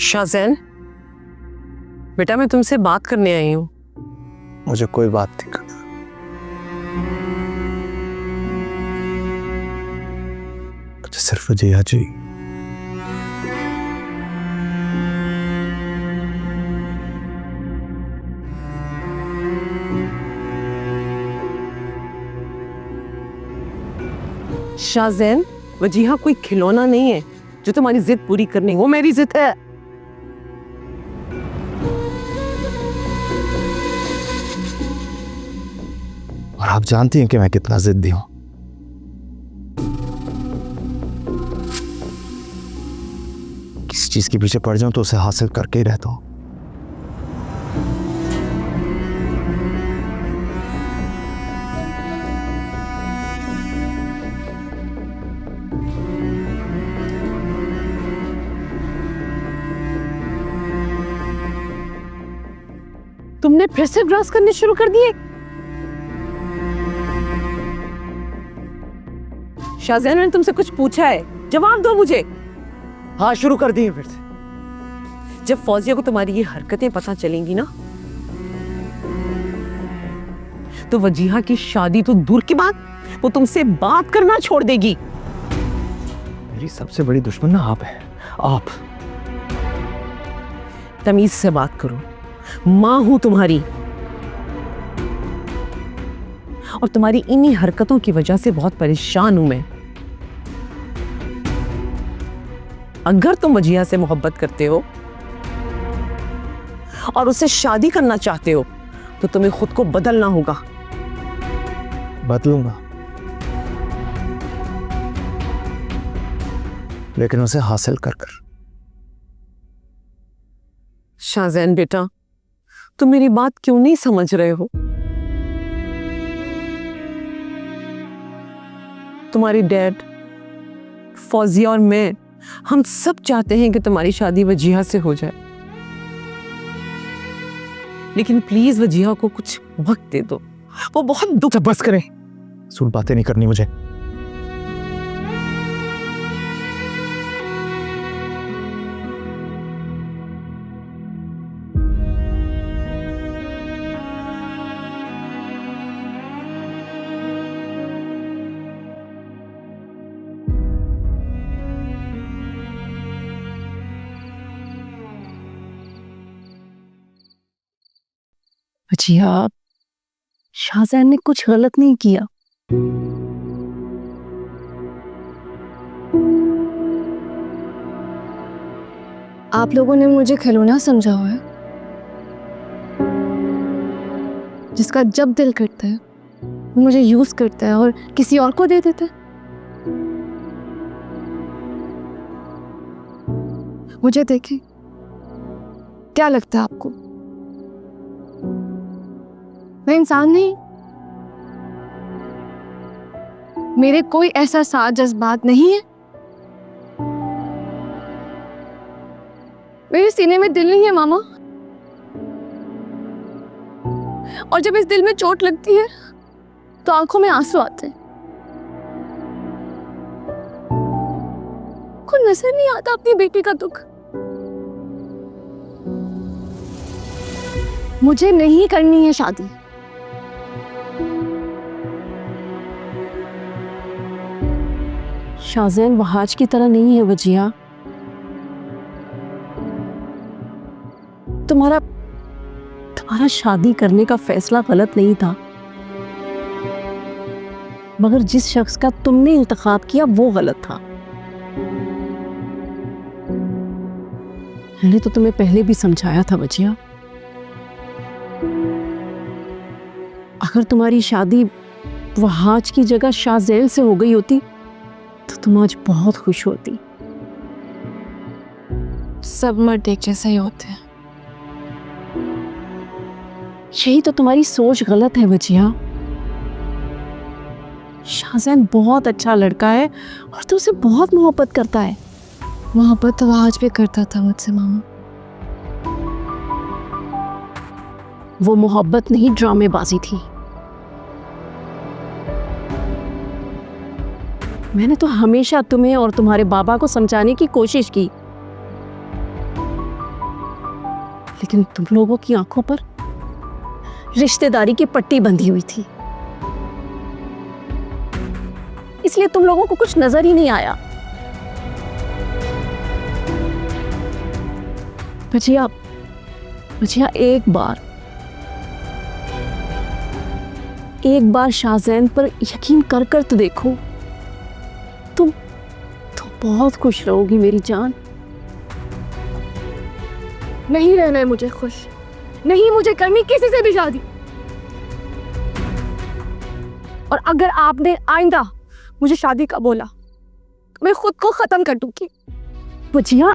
शाज़ैन, बेटा मैं तुमसे बात करने आई हूँ। मुझे कोई बात नहीं करना। मुझे सिर्फ वजीहा चाहिए। शाज़ैन, वजीहा कोई खिलौना नहीं है जो तुम्हारी जिद पूरी करनी, वो मेरी जिद है। और आप जानती हैं कि मैं कितना जिद्दी हूं। किसी चीज के पीछे पड़ जाऊं तो उसे हासिल करके ही रहता हूं। तुमने फिर से ग्रास करने शुरू कर दिए? शाज़ैन, मैंने तुमसे कुछ पूछा है, जवाब दो मुझे। हाँ, शुरू कर दिए फिर से। जब फौजिया को तुम्हारी ये हरकतें पता चलेंगी ना, तो वजीहा की शादी तो दूर की बात, वो तुमसे बात करना छोड़ देगी। मेरी सबसे बड़ी दुश्मन ना आप है। आप तमीज से बात करो, मां हूं तुम्हारी, और तुम्हारी इन्हीं हरकतों की वजह से बहुत परेशान हूं मैं। अगर तुम वजीहा से मोहब्बत करते हो और उससे शादी करना चाहते हो तो तुम्हें खुद को बदलना होगा। बदलूंगा, लेकिन उसे हासिल कर कर। शाज़ैन बेटा, तुम मेरी बात क्यों नहीं समझ रहे हो? तुम्हारी डैड, फौजिया और मैं, हम सब चाहते हैं कि तुम्हारी शादी वजीहा से हो जाए, लेकिन प्लीज वजीहा को कुछ वक्त दे दो। वो बहुत दुख। बस करें, सुन बातें नहीं करनी मुझे। वजीहा, शाज़ैन ने कुछ गलत नहीं किया। आप लोगों ने मुझे खिलौना समझा हुआ है, जिसका जब दिल करता है वो मुझे यूज करता है और किसी और को दे देता है। मुझे देखें, क्या लगता है आपको मैं इंसान नहीं? मेरे कोई एहसास जज्बात नहीं है? मेरे सीने में दिल नहीं है मामा? और जब इस दिल में चोट लगती है तो आंखों में आंसू आते हैं। को नजर नहीं आता अपनी बेटी का दुख? मुझे नहीं करनी है शादी। शाज़ैन वहाज की तरह नहीं है वजीहा। तुम्हारा शादी करने का फैसला गलत नहीं था, मगर जिस शख्स का तुमने इंतखाब किया वो गलत था। मैंने तो तुम्हें पहले भी समझाया था वजीहा, अगर तुम्हारी शादी वहाज की जगह शाज़ैन से हो गई होती तो तुम आज बहुत खुश होती। सब मर्द एक जैसे ही होते हैं। यही तो तुम्हारी सोच गलत है वजीहा। शाज़ैन बहुत अच्छा लड़का है और तू उसे बहुत मोहब्बत करता है। मोहब्बत तो आज भी करता था मुझसे मामा। वो मोहब्बत नहीं, ड्रामेबाजी थी। मैंने तो हमेशा तुम्हें और तुम्हारे बाबा को समझाने की कोशिश की, लेकिन तुम लोगों की आंखों पर रिश्तेदारी की पट्टी बंधी हुई थी, इसलिए तुम लोगों को कुछ नजर ही नहीं आया। भजिया, भजिया एक बार शाहजैन पर यकीन कर कर तो देखो, तुम बहुत खुश रहोगी मेरी जान। नहीं रहना है मुझे खुश, नहीं मुझे करनी किसी से भी शादी। और अगर आपने आइंदा मुझे शादी का बोला, मैं खुद को खत्म कर दूंगी। भजिया,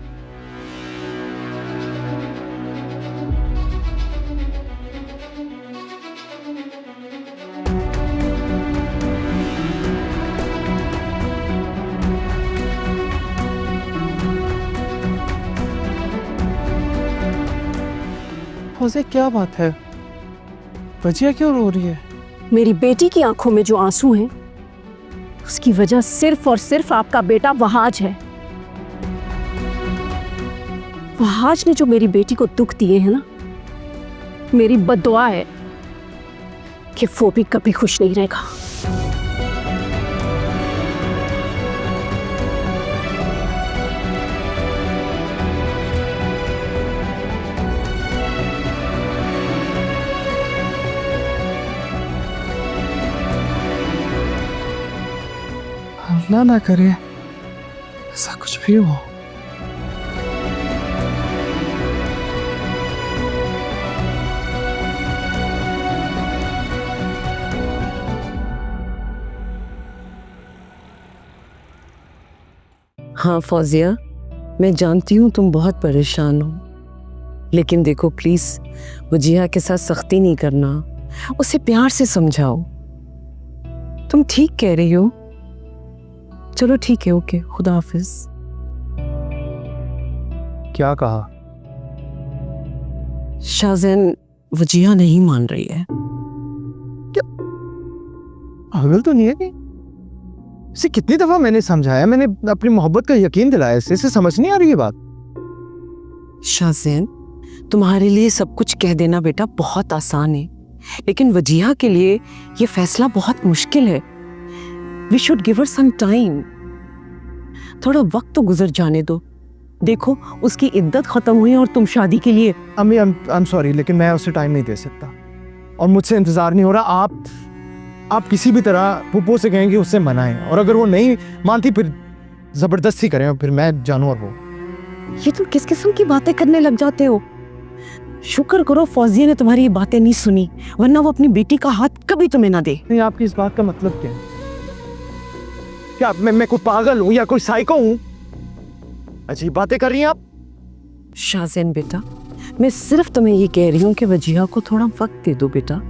फौज़िया क्या बात है? वजिया क्यों रो रही है? मेरी बेटी की आंखों में जो आंसू हैं, उसकी वजह सिर्फ और सिर्फ आपका बेटा वहाज है। वहाज ने जो मेरी बेटी को दुख दिए हैं ना, मेरी बद्दुआ है कि वो भी कभी खुश नहीं रहेगा। अल्लाह ना करे ऐसा कुछ भी हो। हाँ फौजिया, मैं जानती हूँ तुम बहुत परेशान हो, लेकिन देखो प्लीज वजिया के साथ सख्ती नहीं करना, उसे प्यार से समझाओ। तुम ठीक कह रही हो। चलो ठीक है, ओके, खुदा हाफिज। क्या कहा? शाहजैन वजिया नहीं मान रही है। पागल तो नहीं है कि? इसे कितनी दफा मैंने समझाया, मैंने अपनी मोहब्बत का यकीन दिलाया, इसे समझ नहीं आ रही है बात। शाहजैन, तुम्हारे लिए सब कुछ कह देना बेटा बहुत आसान है, लेकिन वजिया के लिए ये फैसला बहुत मुश्किल है। We should give her some time. थोड़ा वक्त तो गुजर जाने दो। देखो उसकी इद्दत खत्म हुई और तुम शादी के लिए। अम्मी, आई एम सॉरी, लेकिन मैं उसे टाइम नहीं दे सकता और मुझसे इंतजार नहीं हो रहा। आप किसी भी तरह पुप्पो से कहें कि उससे मनाएं, और अगर वो नहीं मानती फिर जबरदस्ती करें, और फिर मैं जानूं। और वो ये तुम किस किस्म की बातें करने लग जाते हो? शुक्र करो फौजिया ने तुम्हारी ये बातें नहीं सुनी, वरना वो अपनी बेटी का हाथ कभी तुम्हें ना दे। नहीं, आपकी इस बात का मतलब क्या है? क्या मैं कोई पागल हूं या कोई साइको हूं? अजीब बातें कर रही हैं आप। शाहजैन बेटा, मैं सिर्फ तुम्हें ये कह रही हूँ कि वजिया को थोड़ा वक्त दे दो बेटा।